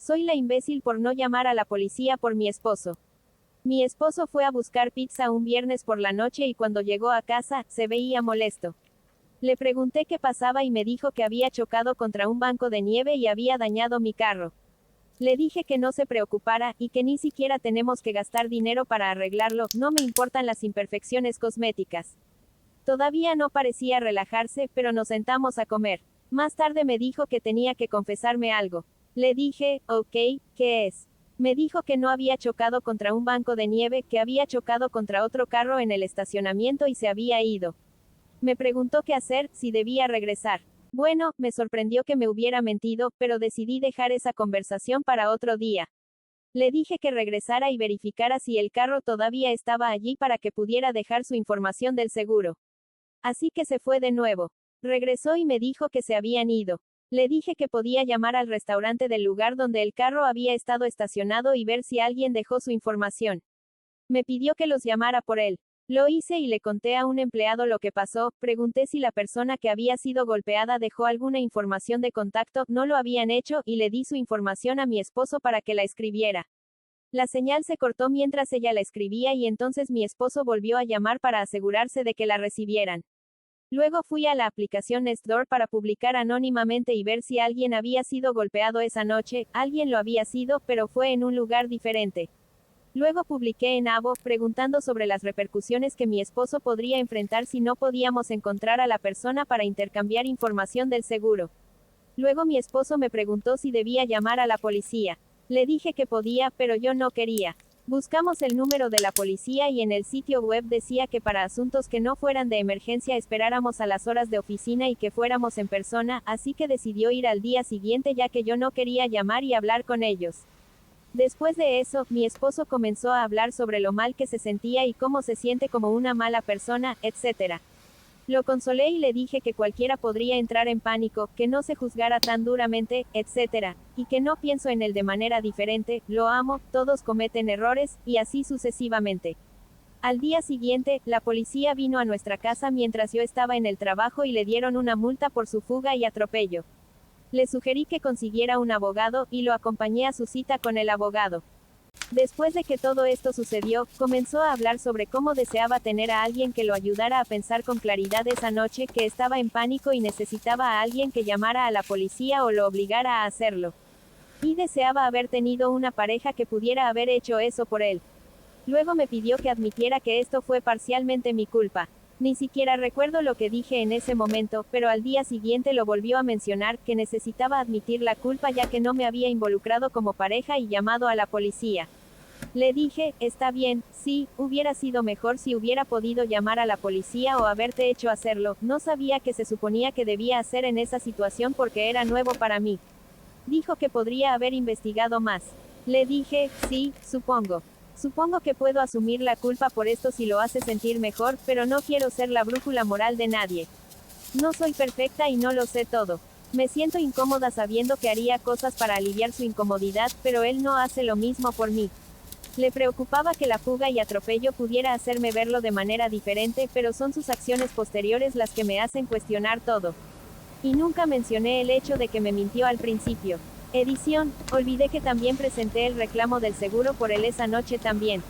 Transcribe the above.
Soy la imbécil por no llamar a la policía por mi esposo. Mi esposo fue a buscar pizza un viernes por la noche y cuando llegó a casa, se veía molesto. Le pregunté qué pasaba y me dijo que había chocado contra un banco de nieve y había dañado mi carro. Le dije que no se preocupara, y que ni siquiera tenemos que gastar dinero para arreglarlo, no me importan las imperfecciones cosméticas. Todavía no parecía relajarse, pero nos sentamos a comer. Más tarde me dijo que tenía que confesarme algo. Le dije, ok, ¿qué es? Me dijo que no había chocado contra un banco de nieve, que había chocado contra otro carro en el estacionamiento y se había ido. Me preguntó qué hacer, si debía regresar. Bueno, me sorprendió que me hubiera mentido, pero decidí dejar esa conversación para otro día. Le dije que regresara y verificara si el carro todavía estaba allí para que pudiera dejar su información del seguro. Así que se fue de nuevo. Regresó y me dijo que se habían ido. Le dije que podía llamar al restaurante del lugar donde el carro había estado estacionado y ver si alguien dejó su información. Me pidió que los llamara por él. Lo hice y le conté a un empleado lo que pasó, pregunté si la persona que había sido golpeada dejó alguna información de contacto, no lo habían hecho, y le di su información a mi esposo para que la escribiera. La señal se cortó mientras ella la escribía y entonces mi esposo volvió a llamar para asegurarse de que la recibieran. Luego fui a la aplicación Nextdoor para publicar anónimamente y ver si alguien había sido golpeado esa noche, alguien lo había sido, pero fue en un lugar diferente. Luego publiqué en Avvo, preguntando sobre las repercusiones que mi esposo podría enfrentar si no podíamos encontrar a la persona para intercambiar información del seguro. Luego mi esposo me preguntó si debía llamar a la policía. Le dije que podía, pero yo no quería. Buscamos el número de la policía y en el sitio web decía que para asuntos que no fueran de emergencia esperáramos a las horas de oficina y que fuéramos en persona, así que decidió ir al día siguiente ya que yo no quería llamar y hablar con ellos. Después de eso, mi esposo comenzó a hablar sobre lo mal que se sentía y cómo se siente como una mala persona, etc. Lo consolé y le dije que cualquiera podría entrar en pánico, que no se juzgara tan duramente, etc. Y que no pienso en él de manera diferente, lo amo, todos cometen errores, y así sucesivamente. Al día siguiente, la policía vino a nuestra casa mientras yo estaba en el trabajo y le dieron una multa por su fuga y atropello. Le sugerí que consiguiera un abogado, y lo acompañé a su cita con el abogado. Después de que todo esto sucedió, comenzó a hablar sobre cómo deseaba tener a alguien que lo ayudara a pensar con claridad esa noche, que estaba en pánico y necesitaba a alguien que llamara a la policía o lo obligara a hacerlo. Y deseaba haber tenido una pareja que pudiera haber hecho eso por él. Luego me pidió que admitiera que esto fue parcialmente mi culpa. Ni siquiera recuerdo lo que dije en ese momento, pero al día siguiente lo volvió a mencionar, que necesitaba admitir la culpa ya que no me había involucrado como pareja y llamado a la policía. Le dije, está bien, sí, hubiera sido mejor si hubiera podido llamar a la policía o haberte hecho hacerlo, no sabía que se suponía que debía hacer en esa situación porque era nuevo para mí. Dijo que podría haber investigado más. Le dije, sí, supongo. Supongo que puedo asumir la culpa por esto si lo hace sentir mejor, pero no quiero ser la brújula moral de nadie. No soy perfecta y no lo sé todo. Me siento incómoda sabiendo que haría cosas para aliviar su incomodidad, pero él no hace lo mismo por mí. Le preocupaba que la fuga y atropello pudiera hacerme verlo de manera diferente, pero son sus acciones posteriores las que me hacen cuestionar todo. Y nunca mencioné el hecho de que me mintió al principio. Edición, olvidé que también presenté el reclamo del seguro por él esa noche también.